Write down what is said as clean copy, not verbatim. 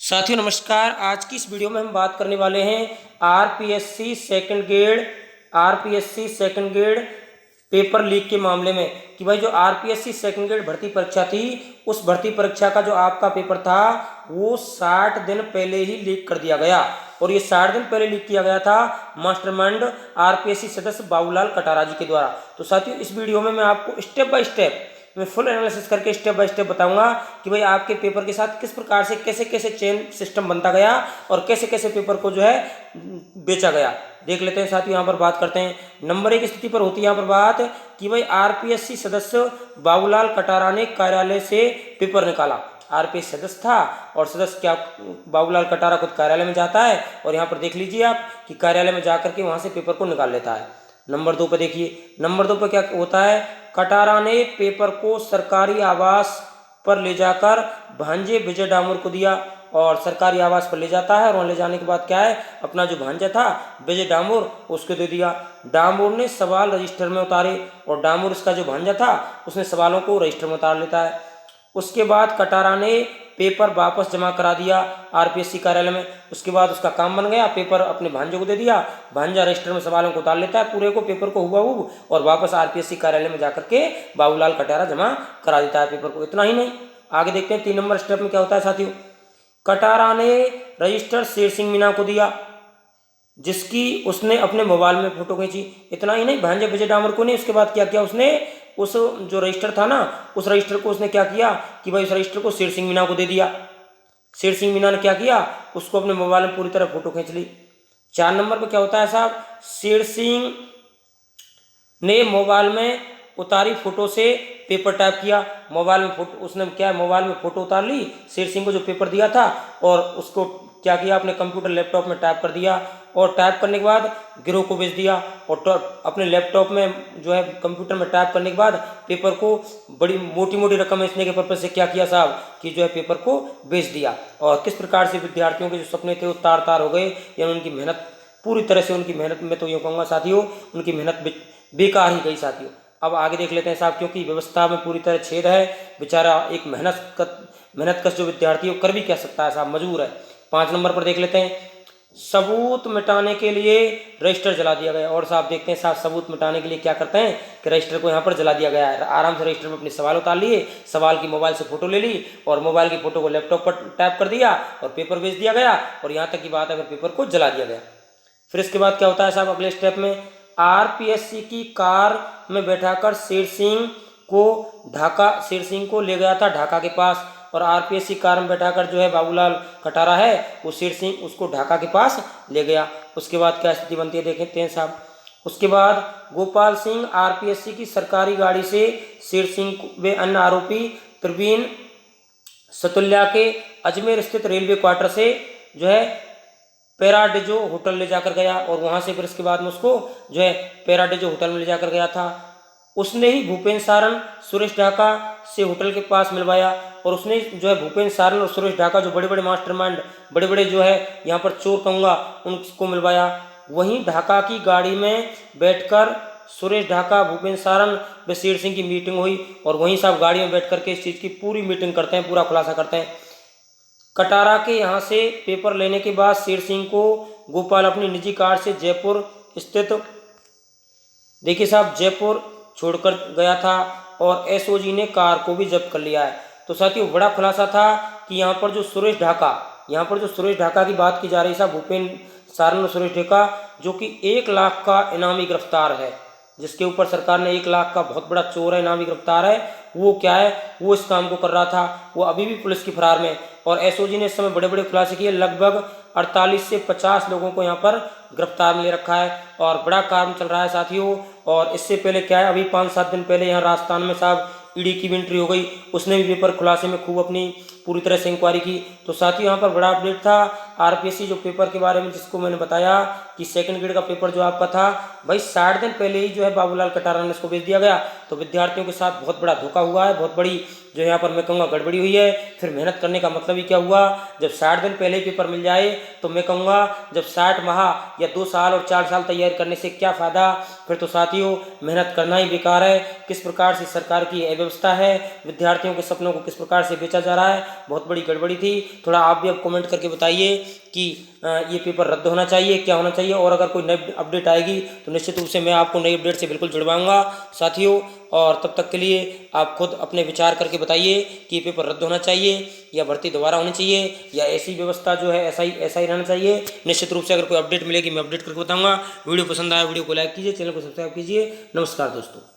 साथियों नमस्कार। आज की इस वीडियो में हम बात करने वाले हैं RPSC second grade paper leak के मामले में कि भाई जो आरपीएससी सेकंड ग्रेड भर्ती परीक्षा थी उस भर्ती परीक्षा का जो आपका पेपर था वो 60 दिन पहले ही लीक कर दिया गया। और ये 60 दिन पहले लीक किया गया था मास्टरमाइंड आरपीएससी सदस्य बाबूलाल कटारा जी के द्वारा। तो साथियों इस वीडियो में मैं आपको स्टेप बाय स्टेप मैं फुल एनालिसिस करके स्टेप बाय स्टेप बताऊंगा कि भाई आपके पेपर के साथ किस प्रकार से कैसे कैसे चेन सिस्टम बनता गया और कैसे कैसे पेपर को जो है बेचा गया। देख लेते हैं साथियों, यहाँ पर बात करते हैं नंबर 1 स्थिति पर होती है यहाँ पर बात कि भाई आरपीएससी सदस्य बाबूलाल कटारा ने कार्यालय से पेपर निकाला। आरपीएससी सदस्य था और सदस्य क्या बाबूलाल कटारा खुद कार्यालय में जाता है और यहाँ पर देख लीजिए आप कि कार्यालय में जाकर के वहाँ से पेपर को निकाल लेता है। नंबर 2 पर देखिए, नंबर 2 पर क्या होता है, कटारा ने पेपर को सरकारी आवास पर ले जाकर भांजे विजय डामोर को दिया और सरकारी आवास पर ले जाता है और वहाँ ले जाने के बाद क्या है अपना जो भांजा था विजय डामोर उसको दे दिया। डामोर ने सवाल रजिस्टर में उतारे और डामोर इसका जो भांजा था उसने सवालों को रजिस्टर में उतार लेता है। उसके बाद कटारा ने पेपर वापस जमा करा दिया आरपीएससी कार्यालय में। उसके बाद उसका काम बन गया, पेपर अपने भांजे को दे दिया, भांजा रजिस्टर में सवालों को उतार लेता है पूरे को पेपर को हुबहू और वापस आरपीएससी कार्यालय में जाकर के बाबूलाल कटारा जमा करा देता है पेपर को। इतना ही नहीं, आगे देखते हैं 3 नंबर स्टेप में क्या होता है साथियों। कटारा ने रजिस्टर शेर सिंह मीना को दिया जिसकी उसने अपने मोबाइल में फोटो खींची। इतना ही नहीं, भांजे विजय डामोर को नहीं, उसके बाद क्या किया उसने उस जो रजिस्टर था ना उस रजिस्टर को उसने क्या किया कि भाई उस रजिस्टर को शेर सिंह मीना को दे दिया। शेर सिंह मीना ने क्या किया उसको अपने मोबाइल में पूरी तरह फोटो खींच ली। 4 नंबर पर क्या होता है साहब, शेर सिंह ने मोबाइल में उतारी फोटो से पेपर टाइप किया। मोबाइल में फोटो उसने क्या मोबाइल में फोटो उतार ली शेर सिंह को जो पेपर दिया था और उसको क्या किया अपने कंप्यूटर लैपटॉप में टाइप कर दिया और टाइप करने के बाद गिरोह को भेज दिया और अपने लैपटॉप में जो है कंप्यूटर में टाइप करने के बाद पेपर को बड़ी मोटी मोटी रकम बेचने के पर्पज से क्या किया साहब कि जो है पेपर को बेच दिया। और किस प्रकार से विद्यार्थियों के जो सपने थे वो तार तार हो गए या उनकी मेहनत पूरी तरह से उनकी मेहनत में तो यूँ कहूँगा साथियों उनकी मेहनत बेकार ही गई साथियों। अब आगे देख लेते हैं साहब, क्योंकि व्यवस्था में पूरी तरह छेद है, बेचारा एक मेहनत जो विद्यार्थी कर भी क्या सकता है साहब, मजबूर है। 5 नंबर पर देख लेते हैं, सबूत मिटाने के लिए रजिस्टर जला दिया गया। और साहब देखते हैं साहब सबूत मिटाने के लिए क्या करते हैं कि रजिस्टर को यहाँ पर जला दिया गया है। आराम से रजिस्टर में अपने सवाल उतार लिए, सवाल की मोबाइल से फोटो ले ली और मोबाइल की फोटो को लैपटॉप पर टाइप कर दिया और पेपर भेज दिया गया और यहाँ तक की बात है फिर पेपर को जला दिया गया। फिर इसके बाद क्या होता है साहब अगले स्टेप में, आरपीएससी की कार में बैठाकर शेर सिंह को ले गया था ढाका के पास और आरपीएससी कार में बैठाकर जो है बाबूलाल कटारा है वो शेर सिंह उसको ढाका के पास ले गया। उसके बाद क्या स्थिति बनती है देखते हैं साहब। उसके बाद गोपाल सिंह आरपीएससी की सरकारी गाड़ी से शेर सिंह व अन्य आरोपी प्रवीण सतुल्या के अजमेर स्थित रेलवे क्वार्टर से जो है पैराडिजो होटल ले जाकर गया और वहाँ से फिर इसके बाद में उसको जो है पैराडिजो होटल में ले जाकर गया था। उसने ही भूपेंद्र सारण सुरेश ढाका से होटल के पास मिलवाया और उसने जो है भूपेंद्र सारण और सुरेश ढाका जो बड़े बड़े मास्टरमाइंड बड़े बड़े जो है यहाँ पर चोर कहूँगा उनको मिलवाया। वहीं ढाका की गाड़ी में बैठकर सुरेश ढाका भूपेंद्र सारण व शेर सिंह की मीटिंग हुई और वहीं साहब गाड़ी में बैठ करके इस चीज़ की पूरी मीटिंग करते हैं, पूरा खुलासा करते हैं। कटारा के यहाँ से पेपर लेने के बाद शेर सिंह को गोपाल अपनी निजी कार से जयपुर स्थित देखिए साहब जयपुर छोड़कर गया था और एसओजी ने कार को भी जब्त कर लिया है। तो साथियों बड़ा खुलासा था कि यहाँ पर जो सुरेश ढाका की बात की जा रही है भूपेंद्र सारण और सुरेश ढाका जो कि 1 लाख का इनामी गिरफ्तार है, जिसके ऊपर सरकार ने 1 लाख का बहुत बड़ा चोर है इनामी गिरफ्तार है, वो क्या है वो इस काम को कर रहा था, वो अभी भी पुलिस की फरार में। और एसओजी ने इस समय बड़े बड़े खुलासे किए, लगभग 48 से 50 लोगों को यहाँ पर गिरफ्तार में ले रखा है और बड़ा काम चल रहा है साथियों। और इससे पहले क्या है अभी 5-7 दिन पहले यहाँ राजस्थान में साहब ईडी की भी एंट्री हो गई, उसने भी पेपर खुलासे में खूब अपनी पूरी तरह से इंक्वायरी की। तो साथियों यहाँ पर बड़ा अपडेट था आरपीएससी जो पेपर के बारे में जिसको मैंने बताया कि सेकंड ग्रेड का पेपर जो आपका था भाई 60 दिन पहले ही जो है बाबूलाल कटारा ने इसको भेज दिया गया। तो विद्यार्थियों के साथ बहुत बड़ा धोखा हुआ है, बहुत बड़ी जो यहाँ पर मैं कहूँगा गड़बड़ी हुई है। फिर मेहनत करने का मतलब ही क्या हुआ, जब 60 दिन पहले ही पेपर मिल जाए तो मैं कहूँगा जब 60 माह या 2 साल और 4 साल तैयारी करने से क्या फ़ायदा, फिर तो साथियों मेहनत करना ही बेकार है। किस प्रकार से सरकार की अव्यवस्था है, विद्यार्थियों के सपनों को किस प्रकार से बेचा जा रहा है, बहुत बड़ी गड़बड़ी थी। थोड़ा आप भी अब कमेंट करके बताइए कि ये पेपर रद्द होना चाहिए, क्या होना चाहिए, और अगर कोई नई अपडेट आएगी तो निश्चित रूप से मैं आपको नई अपडेट से बिल्कुल जुड़वाऊंगा साथियों। और तब तक के लिए आप खुद अपने विचार करके बताइए कि ये पेपर रद्द होना चाहिए या भर्ती दोबारा होनी चाहिए या ऐसी व्यवस्था जो है ऐसा ही रहना चाहिए। निश्चित रूप से अगर कोई अपडेट मिलेगी मैं अपडेट करके बताऊंगा। वीडियो पसंद आया वीडियो को लाइक कीजिए, चैनल को सब्सक्राइब कीजिए। नमस्कार दोस्तों।